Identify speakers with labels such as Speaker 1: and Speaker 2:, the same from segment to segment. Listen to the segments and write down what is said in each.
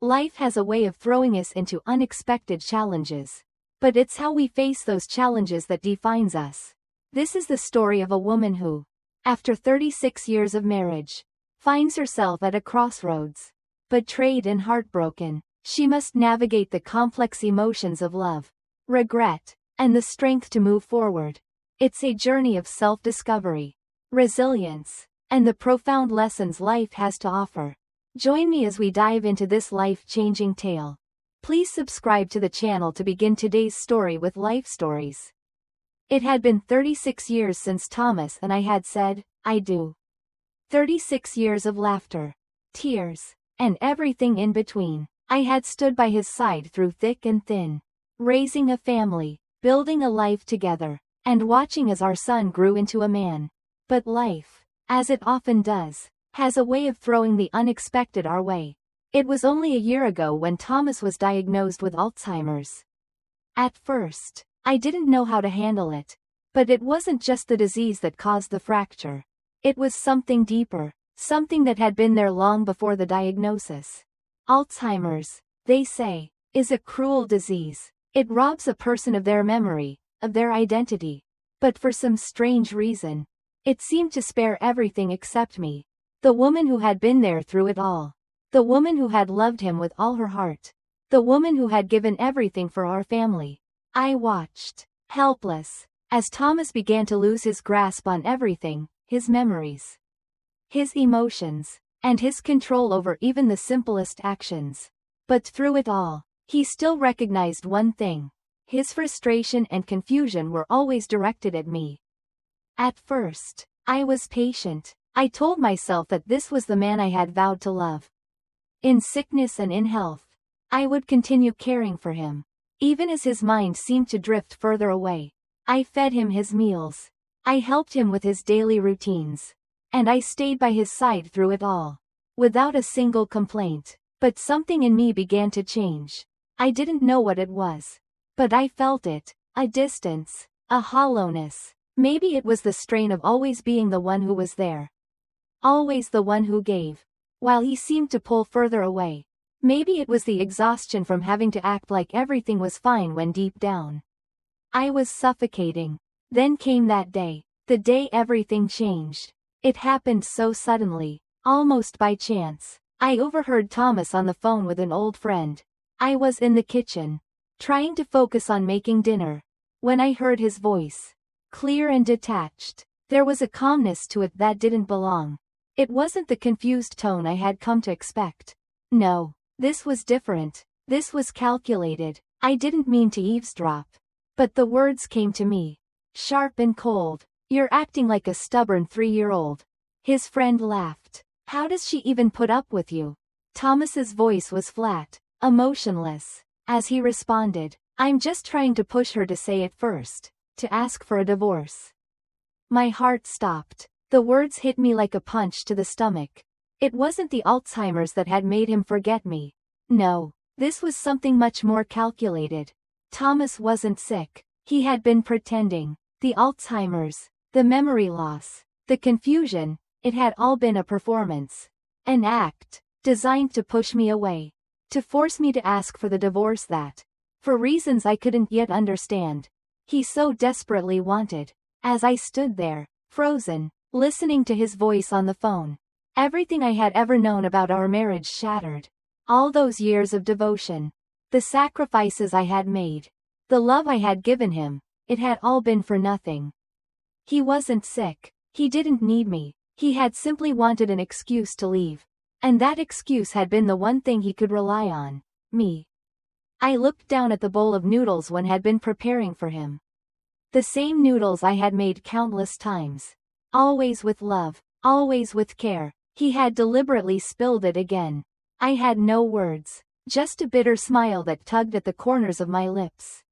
Speaker 1: Life has a way of throwing us into unexpected challenges. But it's how we face those challenges that defines us. This is the story of a woman who, after 36 years of marriage, finds herself at a crossroads. Betrayed and heartbroken, she must navigate the complex emotions of love, regret, and the strength to move forward. It's a journey of self-discovery, resilience, and the profound lessons life has to offer. Join me as we dive into this life-changing tale. Please subscribe to the channel to begin today's story with life stories. It had been 36 years since Thomas and I had said, I do. 36 years of laughter, tears, and everything in between. I had stood by his side through thick and thin, raising a family, building a life together, and watching as our son grew into a man. But life, as it often does, has a way of throwing the unexpected our way. It was only a year ago when Thomas was diagnosed with Alzheimer's. At first, I didn't know how to handle it. But it wasn't just the disease that caused the fracture. It was something deeper, something that had been there long before the diagnosis. Alzheimer's, they say, is a cruel disease. It robs a person of their memory, of their identity. But for some strange reason, it seemed to spare everything except me. The woman who had been there through it all. The woman who had loved him with all her heart. The woman who had given everything for our family. I watched, helpless, as Thomas began to lose his grasp on everything, his memories, his emotions, and his control over even the simplest actions. But through it all, he still recognized one thing. His frustration and confusion were always directed at me. At first, I was patient. I told myself that this was the man I had vowed to love. In sickness and in health, I would continue caring for him. Even as his mind seemed to drift further away, I fed him his meals. I helped him with his daily routines. And I stayed by his side through it all. Without a single complaint. But something in me began to change. I didn't know what it was. But I felt it. A distance. A hollowness. Maybe it was the strain of always being the one who was there. Always the one who gave. While he seemed to pull further away. Maybe it was the exhaustion from having to act like everything was fine when deep down I was suffocating. Then came that day. The day everything changed. It happened so suddenly, almost by chance. I overheard Thomas on the phone with an old friend. I was in the kitchen, trying to focus on making dinner, when I heard his voice. Clear and detached. There was a calmness to it that didn't belong. It wasn't the confused tone I had come to expect. No, this was different. This was calculated. I didn't mean to eavesdrop. But the words came to me, sharp and cold. You're acting like a stubborn 3-year-old. His friend laughed. How does she even put up with you? Thomas's voice was flat, emotionless. As he responded, I'm just trying to push her to say it first, to ask for a divorce. My heart stopped. The words hit me like a punch to the stomach. It wasn't the Alzheimer's that had made him forget me. No, this was something much more calculated. Thomas wasn't sick. He had been pretending. The Alzheimer's, the memory loss, the confusion, it had all been a performance. An act, designed to push me away. To force me to ask for the divorce that, for reasons I couldn't yet understand, he so desperately wanted. As I stood there, frozen, listening to his voice on the phone, everything I had ever known about our marriage shattered. All those years of devotion. The sacrifices I had made. The love I had given him. It had all been for nothing. He wasn't sick. He didn't need me. He had simply wanted an excuse to leave. And that excuse had been the one thing he could rely on. Me. I looked down at the bowl of noodles one had been preparing for him. The same noodles I had made countless times. Always with love. Always with care. He had deliberately spilled it again. I had no words. Just a bitter smile that tugged at the corners of my lips.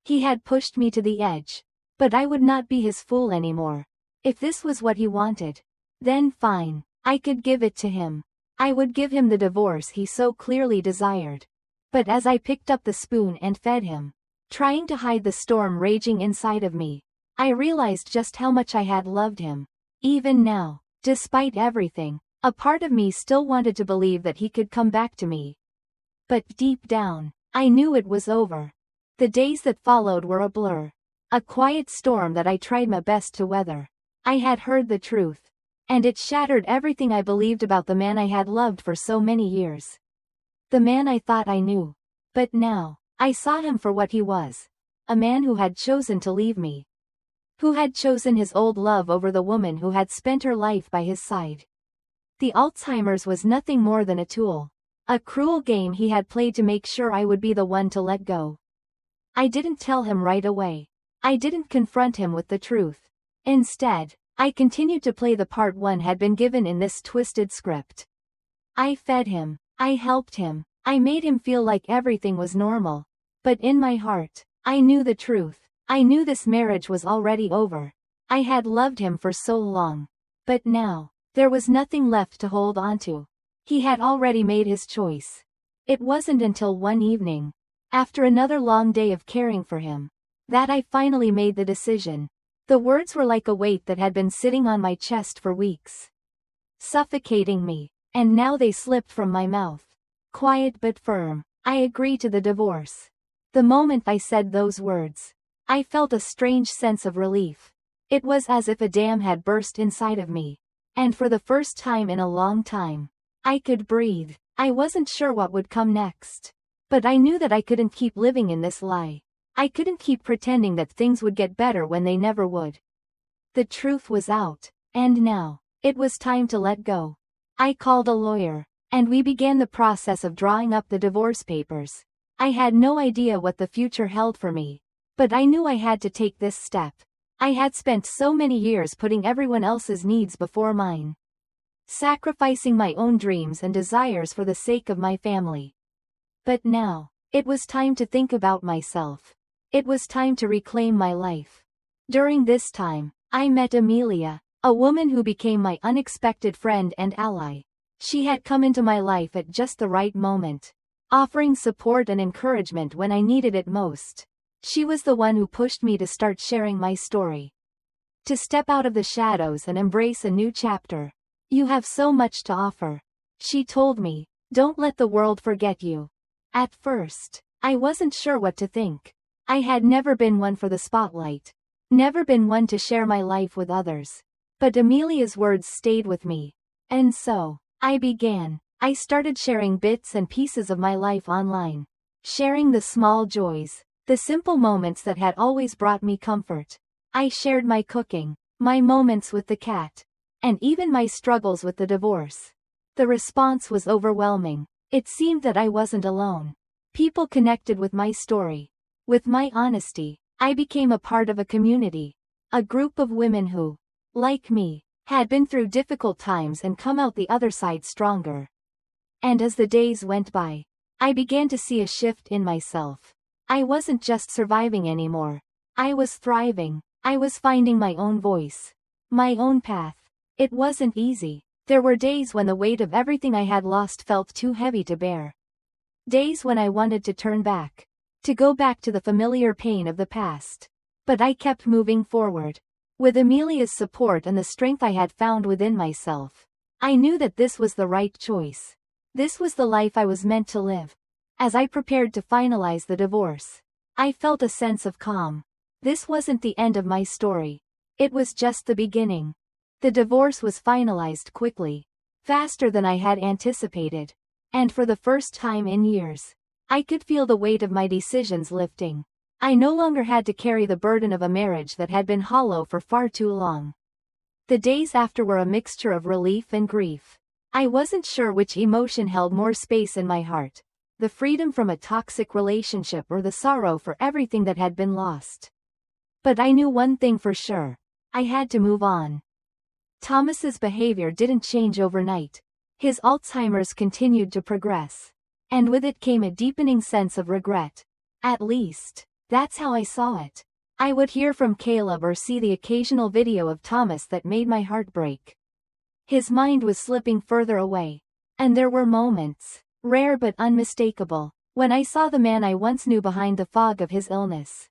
Speaker 1: He had pushed me to the edge. But I would not be his fool anymore. If this was what he wanted, then fine. I could give it to him. I would give him the divorce he so clearly desired. But as I picked up the spoon and fed him, trying to hide the storm raging inside of me, I realized just how much I had loved him. Even now, despite everything, a part of me still wanted to believe that he could come back to me. But deep down, I knew it was over. The days that followed were a blur. A quiet storm that I tried my best to weather. I had heard the truth. And it shattered everything I believed about the man I had loved for so many years. The man I thought I knew. But now, I saw him for what he was. A man who had chosen to leave me. Who had chosen his old love over the woman who had spent her life by his side. The Alzheimer's was nothing more than a tool. A cruel game he had played to make sure I would be the one to let go. I didn't tell him right away. I didn't confront him with the truth. Instead, I continued to play the part one had been given in this twisted script. I fed him. I helped him. I made him feel like everything was normal. But in my heart, I knew the truth. I knew this marriage was already over. I had loved him for so long. But now, there was nothing left to hold onto. He had already made his choice. It wasn't until one evening, after another long day of caring for him, that I finally made the decision. The words were like a weight that had been sitting on my chest for weeks, suffocating me, and now they slipped from my mouth. Quiet but firm, I agreed to the divorce. The moment I said those words, I felt a strange sense of relief. It was as if a dam had burst inside of me. And for the first time in a long time, I could breathe. I wasn't sure what would come next. But I knew that I couldn't keep living in this lie. I couldn't keep pretending that things would get better when they never would. The truth was out, and now, it was time to let go. I called a lawyer, and we began the process of drawing up the divorce papers. I had no idea what the future held for me, but I knew I had to take this step. I had spent so many years putting everyone else's needs before mine, sacrificing my own dreams and desires for the sake of my family. But now, it was time to think about myself. It was time to reclaim my life. During this time, I met Amelia, a woman who became my unexpected friend and ally. She had come into my life at just the right moment, offering support and encouragement when I needed it most. She was the one who pushed me to start sharing my story. To step out of the shadows and embrace a new chapter. You have so much to offer. She told me, don't let the world forget you. At first, I wasn't sure what to think. I had never been one for the spotlight. Never been one to share my life with others. But Amelia's words stayed with me. And so, I began. I started sharing bits and pieces of my life online. Sharing the small joys, the simple moments that had always brought me comfort. I shared my cooking, my moments with the cat, and even my struggles with the divorce. The response was overwhelming. It seemed that I wasn't alone. People connected with my story. With my honesty, I became a part of a community. A group of women who, like me, had been through difficult times and come out the other side stronger. And as the days went by, I began to see a shift in myself. I wasn't just surviving anymore. I was thriving. I was finding my own voice. My own path. It wasn't easy. There were days when the weight of everything I had lost felt too heavy to bear. Days when I wanted to turn back. To go back to the familiar pain of the past. But I kept moving forward. With Amelia's support and the strength I had found within myself, I knew that this was the right choice. This was the life I was meant to live. As I prepared to finalize the divorce, I felt a sense of calm. This wasn't the end of my story. It was just the beginning. The divorce was finalized quickly, faster than I had anticipated. And for the first time in years, I could feel the weight of my decisions lifting. I no longer had to carry the burden of a marriage that had been hollow for far too long. The days after were a mixture of relief and grief. I wasn't sure which emotion held more space in my heart, the freedom from a toxic relationship or the sorrow for everything that had been lost. But I knew one thing for sure. I had to move on. Thomas's behavior didn't change overnight. His Alzheimer's continued to progress. And with it came a deepening sense of regret. At least, that's how I saw it. I would hear from Caleb or see the occasional video of Thomas that made my heart break. His mind was slipping further away. And there were moments, rare but unmistakable, when I saw the man I once knew behind the fog of his illness.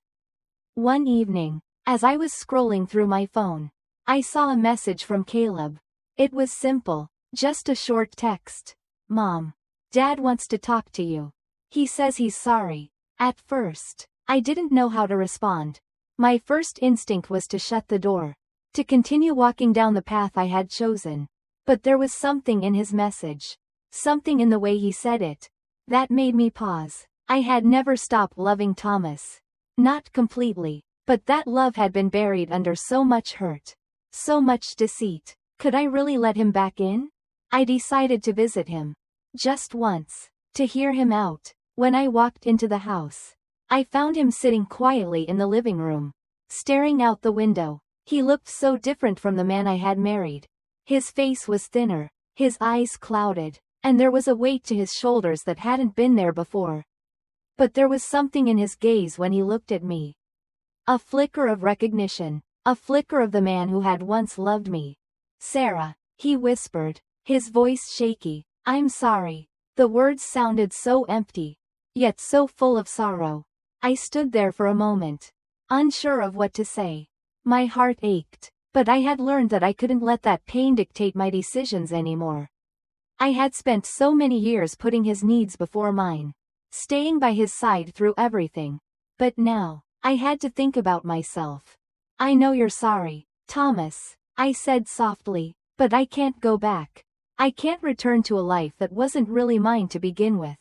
Speaker 1: One evening, as I was scrolling through my phone, I saw a message from Caleb. It was simple, just a short text. Mom, Dad wants to talk to you. He says he's sorry. At first, I didn't know how to respond. My first instinct was to shut the door, to continue walking down the path I had chosen. But there was something in his message, something in the way he said it, that made me pause. I had never stopped loving Thomas. Not completely, but that love had been buried under so much hurt, so much deceit. Could I really let him back in? I decided to visit him. Just once. To hear him out. When I walked into the house, I found him sitting quietly in the living room, staring out the window. He looked so different from the man I had married. His face was thinner, his eyes clouded, and there was a weight to his shoulders that hadn't been there before. But there was something in his gaze when he looked at me. A flicker of recognition, a flicker of the man who had once loved me. "Sarah," he whispered, his voice shaky. "I'm sorry." The words sounded so empty, yet so full of sorrow. I stood there for a moment, unsure of what to say. My heart ached, but I had learned that I couldn't let that pain dictate my decisions anymore. I had spent so many years putting his needs before mine, staying by his side through everything. But now, I had to think about myself. "I know you're sorry, Thomas," I said softly, "but I can't go back. I can't return to a life that wasn't really mine to begin with."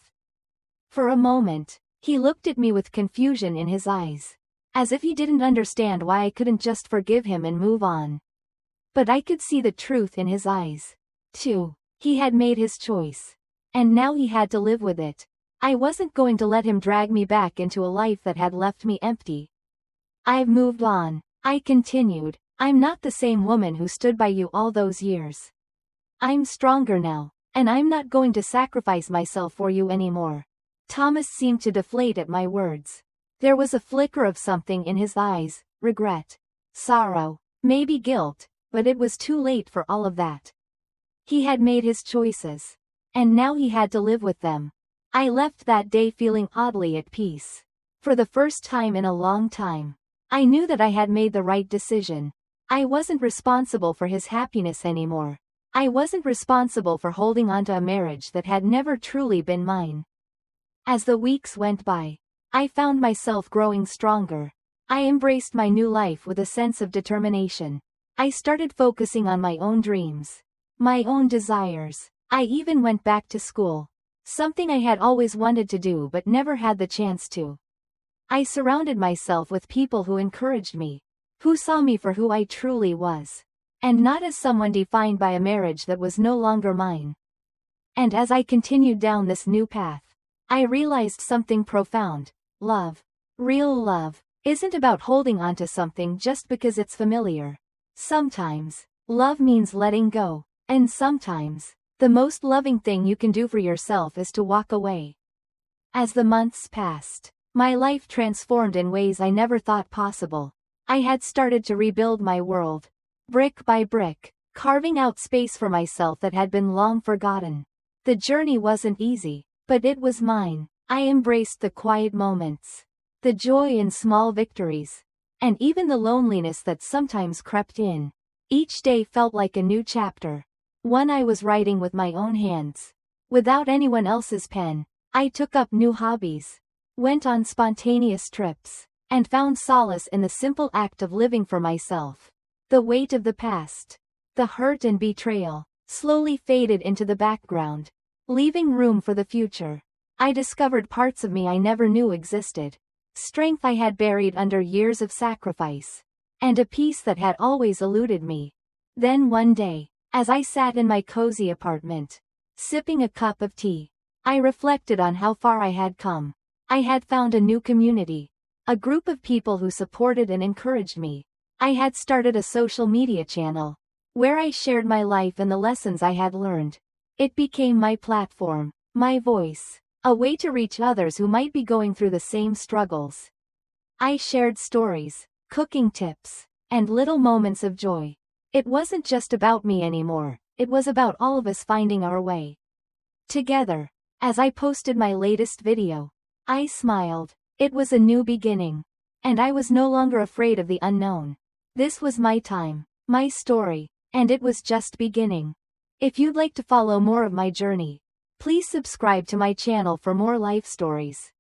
Speaker 1: For a moment, he looked at me with confusion in his eyes, as if he didn't understand why I couldn't just forgive him and move on. But I could see the truth in his eyes, too. He had made his choice, and now he had to live with it. I wasn't going to let him drag me back into a life that had left me empty. "I've moved on," I continued. "I'm not the same woman who stood by you all those years. I'm stronger now, and I'm not going to sacrifice myself for you anymore." Thomas seemed to deflate at my words. There was a flicker of something in his eyes, regret, sorrow, maybe guilt, but it was too late for all of that. He had made his choices, and now he had to live with them. I left that day feeling oddly at peace. For the first time in a long time, I knew that I had made the right decision. I wasn't responsible for his happiness anymore. I wasn't responsible for holding on to a marriage that had never truly been mine. As the weeks went by, I found myself growing stronger. I embraced my new life with a sense of determination. I started focusing on my own dreams, my own desires. I even went back to school, something I had always wanted to do but never had the chance to. I surrounded myself with people who encouraged me, who saw me for who I truly was, and not as someone defined by a marriage that was no longer mine. And as I continued down this new path, I realized something profound. Love, real love, isn't about holding on to something just because it's familiar. Sometimes, love means letting go, and sometimes, the most loving thing you can do for yourself is to walk away. As the months passed, my life transformed in ways I never thought possible. I had started to rebuild my world, brick by brick, carving out space for myself that had been long forgotten. The journey wasn't easy, but it was mine. I embraced the quiet moments, the joy in small victories, and even the loneliness that sometimes crept in. Each day felt like a new chapter, one I was writing with my own hands, without anyone else's pen. I took up new hobbies, went on spontaneous trips, and found solace in the simple act of living for myself. The weight of the past, the hurt and betrayal, slowly faded into the background, leaving room for the future. I discovered parts of me I never knew existed, strength I had buried under years of sacrifice, and a peace that had always eluded me. Then one day, as I sat in my cozy apartment, sipping a cup of tea, I reflected on how far I had come. I had found a new community, a group of people who supported and encouraged me. I had started a social media channel, where I shared my life and the lessons I had learned. It became my platform, my voice, a way to reach others who might be going through the same struggles. I shared stories, cooking tips, and little moments of joy. It wasn't just about me anymore, it was about all of us finding our way together. As I posted my latest video, I smiled. It was a new beginning, and I was no longer afraid of the unknown. This was my time, my story, and it was just beginning. If you'd like to follow more of my journey, Please subscribe to my channel for more life stories.